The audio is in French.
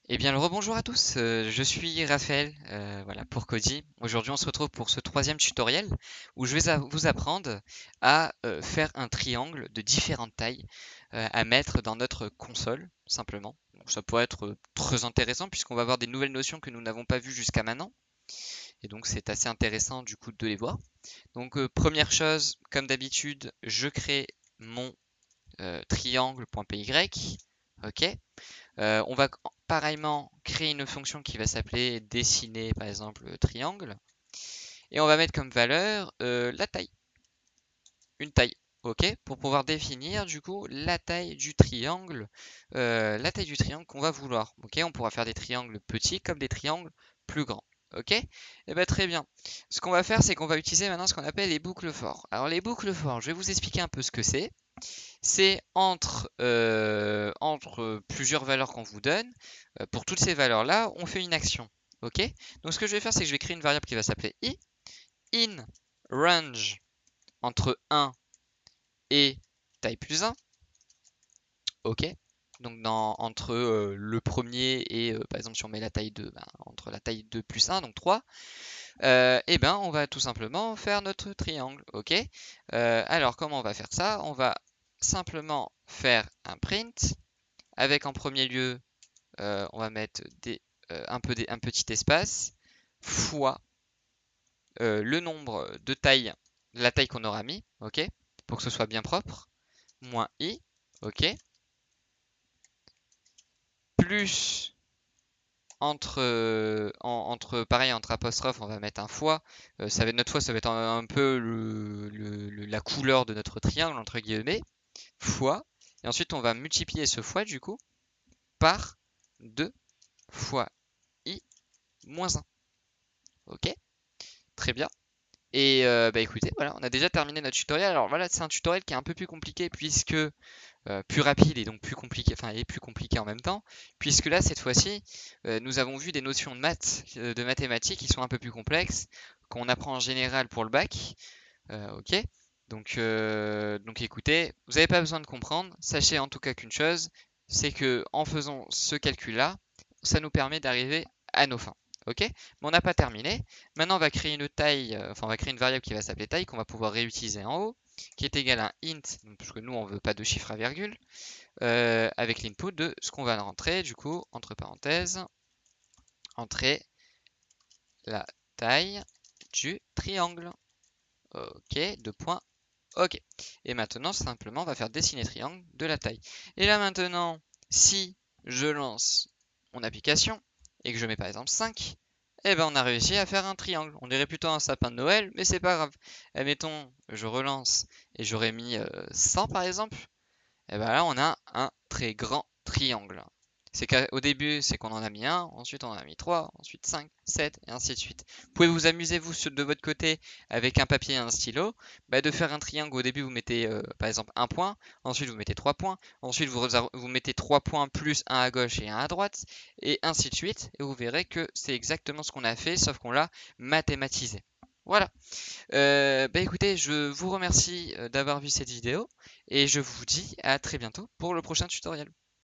Eh bien, le rebonjour à tous, je suis Raphaël, voilà, pour Cody. Aujourd'hui, on se retrouve pour ce troisième tutoriel où je vais vous apprendre à faire un triangle de différentes tailles à mettre dans notre console, simplement. Donc, ça pourrait être très intéressant puisqu'on va avoir des nouvelles notions que nous n'avons pas vues jusqu'à maintenant. Et donc, c'est assez intéressant du coup de les voir. Donc, première chose, comme d'habitude, je crée mon triangle.py. Ok. On va pareillement créer une fonction qui va s'appeler dessiner par exemple triangle et on va mettre comme valeur la taille, une taille. Ok, pour pouvoir définir du coup la taille du triangle qu'on va vouloir. Ok, on pourra faire des triangles petits comme des triangles plus grands. Ok, et bien très bien. Ce qu'on va faire, c'est qu'on va utiliser maintenant ce qu'on appelle les boucles for. Alors les boucles for, je vais vous expliquer un peu ce que c'est. C'est entre plusieurs valeurs qu'on vous donne. Pour toutes ces valeurs-là, on fait une action. Ok. Donc ce que je vais faire, c'est que je vais créer une variable qui va s'appeler i in range entre 1 et taille plus 1. Ok. Donc entre le premier et par exemple si on met la taille 2, ben, entre la taille 2 plus 1, donc 3, et ben on va tout simplement faire notre triangle. Ok. Alors comment on va faire ça? On va simplement faire un print avec en premier lieu, on va mettre un petit espace fois le nombre de tailles, la taille qu'on aura mis, ok, pour que ce soit bien propre, moins i, ok, plus entre apostrophes, on va mettre un fois. Ça va être, notre fois, ça va être un peu la couleur de notre triangle, entre guillemets, fois. Et ensuite, on va multiplier ce fois, du coup, par 2 fois i moins 1. Ok, très bien. Et bah écoutez, voilà, on a déjà terminé notre tutoriel. Alors voilà, c'est un tutoriel qui est un peu plus compliqué puisque plus rapide et donc plus compliqué, enfin et plus compliqué en même temps, puisque là cette fois-ci, nous avons vu des notions de maths, de mathématiques qui sont un peu plus complexes, qu'on apprend en général pour le bac. Ok. Donc écoutez, vous n'avez pas besoin de comprendre. Sachez en tout cas qu'une chose, c'est que en faisant ce calcul-là, ça nous permet d'arriver à nos fins. Ok? Mais on n'a pas terminé. Maintenant, on va créer une taille, enfin on va créer une variable qui va s'appeler taille qu'on va pouvoir réutiliser en haut, qui est égale à un int, parce que nous on veut pas de chiffre à virgule, avec l'input de ce qu'on va rentrer, du coup, entre parenthèses, entrer la taille du triangle. Ok, deux points. Ok. Et maintenant, simplement, on va faire dessiner triangle de la taille. Et là maintenant, si je lance mon application et que je mets par exemple 5, eh ben on a réussi à faire un triangle. On dirait plutôt un sapin de Noël, mais c'est pas grave. Admettons, je relance et j'aurais mis 100 par exemple. Et ben là, on a un très grand triangle. C'est qu'au début, c'est qu'on en a mis un, ensuite on en a mis 3, ensuite 5, 7, et ainsi de suite. Vous pouvez vous amuser, vous, de votre côté, avec un papier et un stylo, bah, de faire un triangle. Au début, vous mettez par exemple un point, ensuite vous mettez 3 points, ensuite vous mettez 3 points plus un à gauche et un à droite, et ainsi de suite. Et vous verrez que c'est exactement ce qu'on a fait, sauf qu'on l'a mathématisé. Voilà. Bah écoutez, je vous remercie d'avoir vu cette vidéo et je vous dis à très bientôt pour le prochain tutoriel.